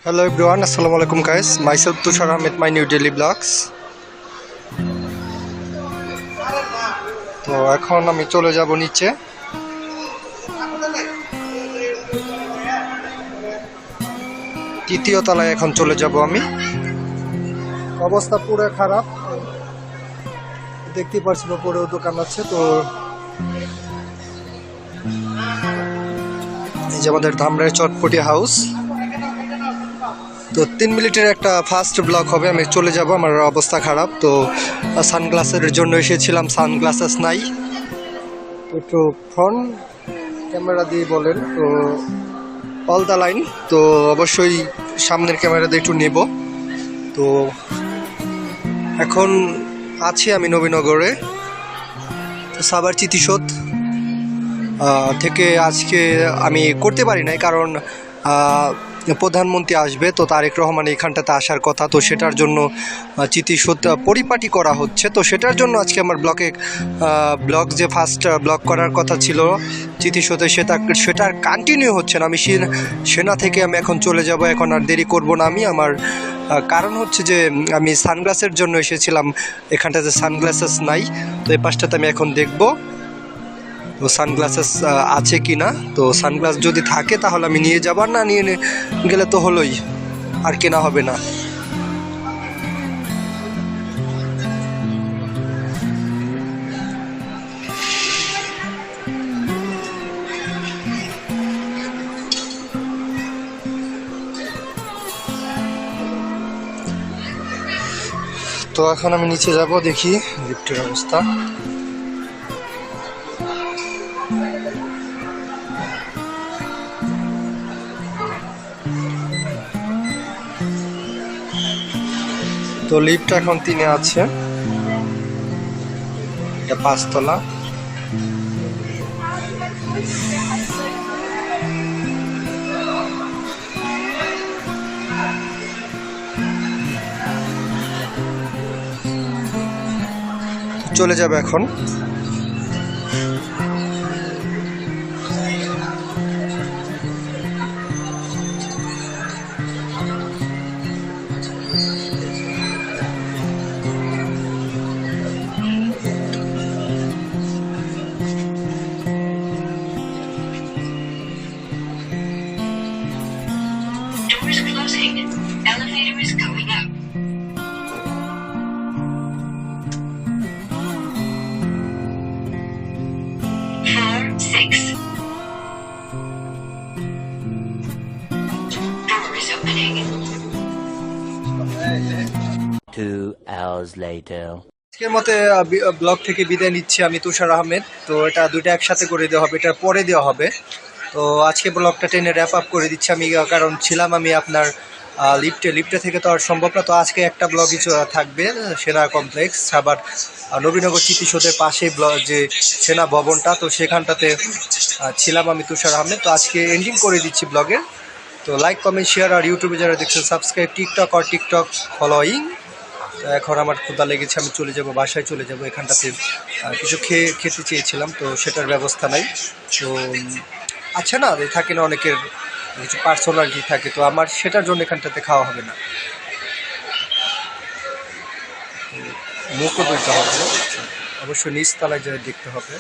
Hello everyone, Assalamualaikum guys. Myself Tushar Ahmed, my new daily vlogs. তো এখন আমি চলে যাব নিচে। তৃতীয় তলায় এখন চলে যাব আমি। অবস্থা পুরো খারাপ, দেখতে পাচ্ছেন উপরেও দোকান আছে। তো এই যে আমাদের ধামরাই চটপটি হাউস। তো 3 মিনিটের একটা ফার্স্ট ব্লগ হবে, আমি চলে যাব। আমার অবস্থা খারাপ, তো সানগ্লাসের জন্য এসেছিলাম, সানগ্লাসেস নাই। তো একটু ফ্রন্ট ক্যামেরা দিয়ে বলেন তো অল দ্য লাইন, তো অবশ্যই সামনের ক্যামেরা দিয়ে একটু নেব। তো এখন আছি আমি নবীনগরে, সাভার চিতিশোধ থেকে আজকে আমি করতে পারি নাই, কারণ প্রধানমন্ত্রী আসবে, তো তারেক রহমান এখানটাতে আসার কথা। তো সেটার জন্য চিতিশোধ পরিপাটি করা হচ্ছে। তো সেটার জন্য আজকে আমার ব্লগ যে ফার্স্ট ব্লগ করার কথা ছিল চিতিশোধে, সেটার কন্টিনিউ হচ্ছে না। আমি সেনা থেকে আমি এখন চলে যাব, এখন আর দেরি করব না আমি। আমার কারণ হচ্ছে যে আমি সানগ্লাসের জন্য এসেছিলাম, এখানটাতে সানগ্লাসেস নাই। তো এই পাশটাতে আমি এখন দেখব তো সানগ্লাসেস আছে কি না। তো সানগ্লাস যদি থাকে তাহলে আমি নিয়ে যাব, আর না নিয়ে গেলে তো হলোই, আর কেনা হবে না। তো এখন আমি নিচে যাব, দেখি লিফটের অবস্থা। তো লিফট এখন 3-এ আছে, এটা 5 তলা। চলে যাবে এখন। Doors closing. Elevator is going up. 4, 6. Door is opening. 2 hours later. আজকের মতে ব্লগ থেকে বিদায় নিচ্ছি আমি, তুষার আহমেদ। তো এটা দুইটা একসাথে করে দেওয়া হবে, এটা পরে দেওয়া হবে। তো আজকে ব্লগটা টেনে র্যাপ আপ করে দিচ্ছি আমি, কারণ ছিলাম আমি আপনার লিফটে থেকে তো আর সম্ভব না। তো আজকে একটা ব্লগই থাকবে, সেনা কমপ্লেক্স, আবার নবীনগর চিতিশোধের পাশে যে সেনা ভবনটা, তো সেখানটাতে ছিলাম আমি, তুষার আহমেদ। তো আজকে এন্ডিং করে দিচ্ছি ব্লগের। তো লাইক, কমেন্ট, শেয়ার, আর ইউটিউবে যারা দেখছেন সাবস্ক্রাইব, টিকটক ফলোয়িং। তো এখন আমার ক্ষুধা লেগেছে, আমি চলে যাব, বাসায় চলে যাব। এখানটাতে কিছু খেতে চেয়েছিলাম, তো সেটার ব্যবস্থা নাই। তো আছে না, থাকে না অনেকের কিছু পার্সোনালিটি থাকে, তো আমার সেটার জন্য এখানটাতে খাওয়া হবে না। মুখও ধুইতে হবে, অবশ্যই নিচতলায় যেয়ে দেখতে হবে।